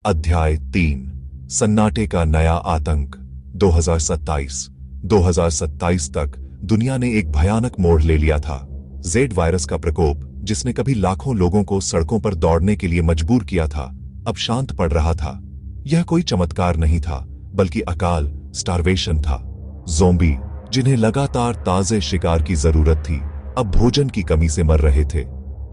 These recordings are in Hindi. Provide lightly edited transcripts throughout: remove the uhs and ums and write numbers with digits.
अध्याय 3 सन्नाटे का नया आतंक 2027 तक दुनिया ने एक भयानक मोड़ ले लिया था। जेड वायरस का प्रकोप, जिसने कभी लाखों लोगों को सड़कों पर दौड़ने के लिए मजबूर किया था, अब शांत पड़ रहा था। यह कोई चमत्कार नहीं था, बल्कि अकाल, स्टारवेशन था। ज़ोंबी, जिन्हें लगातार ताजे शिकार की जरूरत थी, अब भोजन की कमी से मर रहे थे।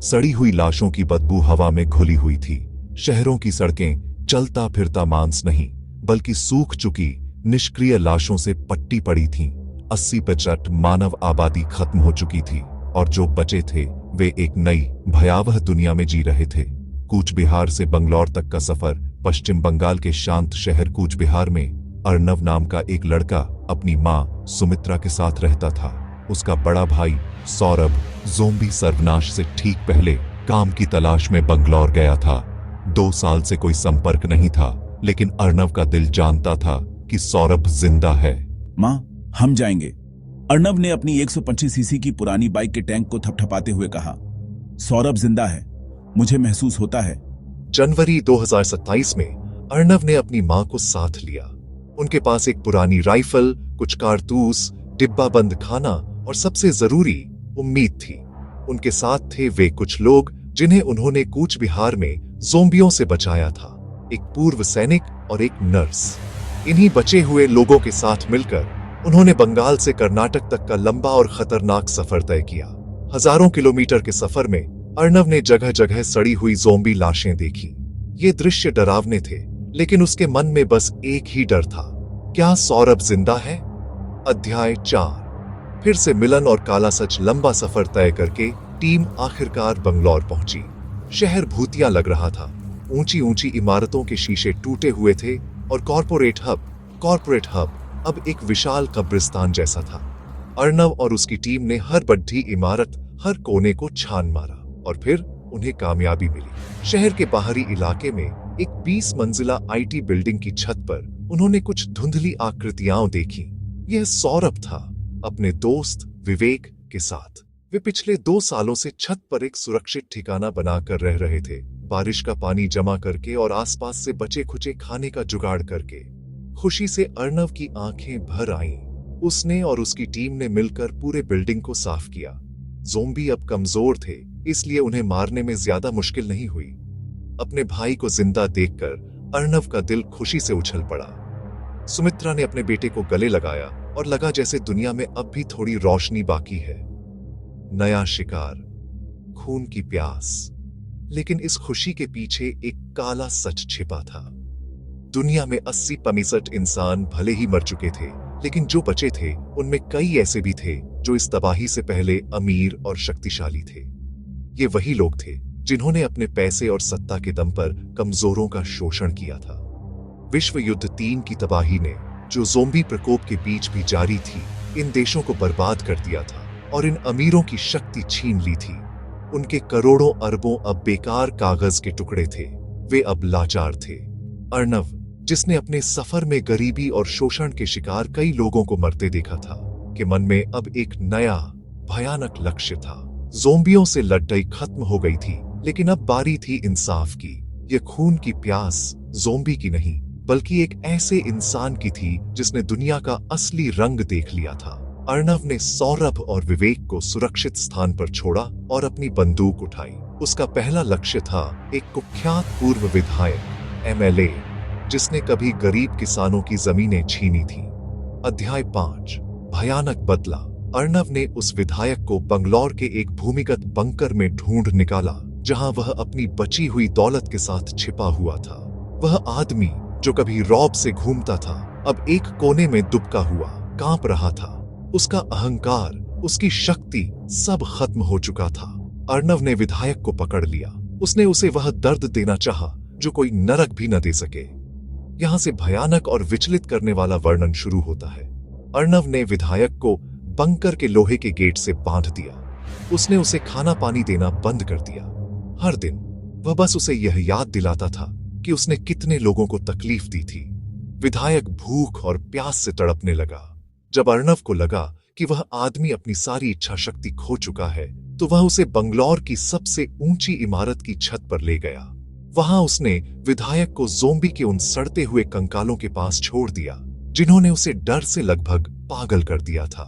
सड़ी हुई लाशों की बदबू हवा में घुली हुई थी। शहरों की सड़कें चलता फिरता मांस नहीं, बल्कि सूख चुकी निष्क्रिय लाशों से पट्टी पड़ी थीं। 80% मानव आबादी खत्म हो चुकी थी, और जो बचे थे वे एक नई भयावह दुनिया में जी रहे थे। कूच बिहार से बंगलौर तक का सफर। पश्चिम बंगाल के शांत शहर कूच बिहार में अर्नव नाम का एक लड़का अपनी मां सुमित्रा के साथ रहता था। उसका बड़ा भाई सौरभ ज़ोंबी सर्वनाश से ठीक पहले काम की तलाश में बंगलौर गया था। 2 साल से कोई संपर्क नहीं था, लेकिन अर्नव का दिल जानता था कि सौरभ जिंदा है। मां, हम जाएंगे। अर्नव ने अपनी 125 सीसी की पुरानी बाइक के टैंक को थपथपाते हुए कहा। सौरभ जिंदा है, मुझे महसूस होता है। जनवरी 2027 में अर्नव ने अपनी मां को साथ लिया। उनके पास एक पुरानी राइफल, कुछ कारतूस, डिब्बाबंद खाना और सबसे जरूरी उम्मीद थी। उनके साथ थे वे कुछ लोग जिन्हें उन्होंने कूच बिहार में ज़ोंबियों से बचाया था। एक पूर्व सैनिक और एक नर्स। इन्हीं बचे हुए लोगों के साथ मिलकर उन्होंने बंगाल से कर्नाटक तक का लंबा और खतरनाक सफर तय किया। हजारों किलोमीटर के सफर में अर्नव ने जगह जगह सड़ी हुई ज़ोंबी लाशें देखी। ये दृश्य डरावने थे, लेकिन उसके मन में बस एक ही डर था, क्या सौरभ जिंदा है? अध्याय 4 फिर से मिलन और काला सच। लंबा सफर तय करके टीम आखिरकार बंगलौर पहुंची। शहर भूतिया लग रहा था। ऊंची ऊंची इमारतों के शीशे टूटे हुए थे और कॉर्पोरेट हब अब एक विशाल कब्रिस्तान जैसा था। अर्नव और उसकी टीम ने हर बड्ढी इमारत, हर कोने को छान मारा, और फिर उन्हें कामयाबी मिली। शहर के बाहरी इलाके में एक 20 मंजिला IT बिल्डिंग की छत पर उन्होंने कुछ धुंधली आकृतियां देखी। यह सौरभ था, अपने दोस्त विवेक के साथ। वे पिछले 2 सालों से छत पर एक सुरक्षित ठिकाना बनाकर रह रहे थे, बारिश का पानी जमा करके और आसपास से बचे खुचे खाने का जुगाड़ करके। खुशी से अर्नव की आंखें भर आईं। उसने और उसकी टीम ने मिलकर पूरे बिल्डिंग को साफ किया। ज़ोंबी अब कमजोर थे, इसलिए उन्हें मारने में ज्यादा मुश्किल नहीं हुई। अपने भाई को जिंदा देखकर अर्नव का दिल खुशी से उछल पड़ा। सुमित्रा ने अपने बेटे को गले लगाया और लगा जैसे दुनिया में अब भी थोड़ी रोशनी बाकी है। नया शिकार, खून की प्यास। लेकिन इस खुशी के पीछे एक काला सच छिपा था। दुनिया में 80% इंसान भले ही मर चुके थे, लेकिन जो बचे थे उनमें कई ऐसे भी थे जो इस तबाही से पहले अमीर और शक्तिशाली थे। ये वही लोग थे जिन्होंने अपने पैसे और सत्ता के दम पर कमजोरों का शोषण किया था। विश्व युद्ध 3 की तबाही ने, जो ज़ोंबी प्रकोप के बीच भी जारी थी, इन देशों को बर्बाद कर दिया था और इन अमीरों की शक्ति छीन ली थी। उनके करोड़ों अरबों अब बेकार कागज के टुकड़े थे। वे अब लाचार थे। अर्नव, जिसने अपने सफर में गरीबी और शोषण के शिकार कई लोगों को मरते देखा था, के मन में अब एक नया भयानक लक्ष्य था। ज़ोंबियों से लड़ाई खत्म हो गई थी, लेकिन अब बारी थी इंसाफ की। यह खून की प्यास ज़ोंबी की नहीं, बल्कि एक ऐसे इंसान की थी जिसने दुनिया का असली रंग देख लिया था। अर्नव ने सौरभ और विवेक को सुरक्षित स्थान पर छोड़ा और अपनी बंदूक उठाई। उसका पहला लक्ष्य था एक कुख्यात पूर्व विधायक MLA, जिसने कभी गरीब किसानों की जमीनें छीनी थी। अध्याय 5 भयानक बदला। अर्नव ने उस विधायक को बंगलौर के एक भूमिगत बंकर में ढूंढ निकाला, जहां वह अपनी बची हुई दौलत के साथ छिपा हुआ था। वह आदमी जो कभी रौब से घूमता था, अब एक कोने में दुबका हुआ कांप रहा था। उसका अहंकार, उसकी शक्ति सब खत्म हो चुका था। अर्नव ने विधायक को पकड़ लिया। उसने उसे वह दर्द देना चाहा जो कोई नरक भी न दे सके। यहां से भयानक और विचलित करने वाला वर्णन शुरू होता है। अर्नव ने विधायक को बंकर के लोहे के गेट से बांध दिया। उसने उसे खाना पानी देना बंद कर दिया। हर दिन वह बस उसे यह याद दिलाता था कि उसने कितने लोगों को तकलीफ दी थी। विधायक भूख और प्यास से तड़पने लगा। जब अर्नव को लगा कि वह आदमी अपनी सारी इच्छा शक्ति खो चुका है, तो वह उसे बंगलौर की सबसे ऊंची इमारत की छत पर ले गया। वहां उसने विधायक को ज़ोंबी के उन सड़ते हुए कंकालों के पास छोड़ दिया जिन्होंने उसे डर से लगभग पागल कर दिया था।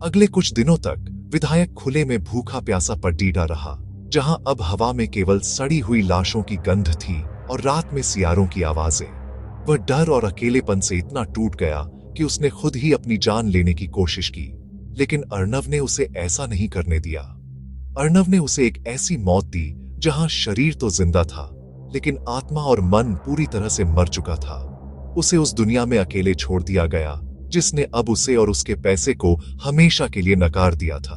अगले कुछ दिनों तक विधायक खुले में भूखा प्यासा पडीडा रहा, जहां अब हवा में केवल सड़ी हुई लाशों की गंध थी और रात में सियारों की आवाजें। वह डर और अकेलेपन से इतना टूट गया कि उसने खुद ही अपनी जान लेने की कोशिश की, लेकिन अर्णव ने उसे ऐसा नहीं करने दिया। अर्णव ने उसे एक ऐसी मौत दी जहां शरीर तो जिंदा था, लेकिन आत्मा और मन पूरी तरह से मर चुका था। उसे उस दुनिया में अकेले छोड़ दिया गया जिसने अब उसे और उसके पैसे को हमेशा के लिए नकार दिया था।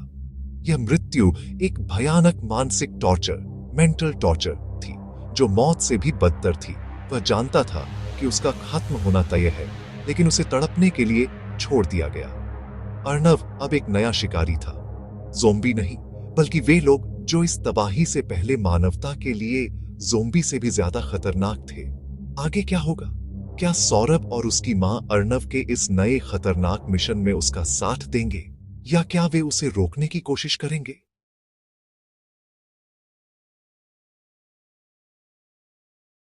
यह मृत्यु एक भयानक मानसिक टॉर्चर, मेंटल टॉर्चर थी, जो मौत से भी बदतर थी। वह जानता था कि उसका खत्म होना तय है, लेकिन उसे तड़पने के लिए छोड़ दिया गया। अर्णव अब एक नया शिकारी था, ज़ोंबी नहीं, बल्कि वे लोग जो इस तबाही से पहले मानवता के लिए ज़ोंबी से भी ज्यादा खतरनाक थे। आगे क्या होगा? क्या सौरभ और उसकी मां अर्णव के इस नए खतरनाक मिशन में उसका साथ देंगे, या क्या वे उसे रोकने की कोशिश करेंगे?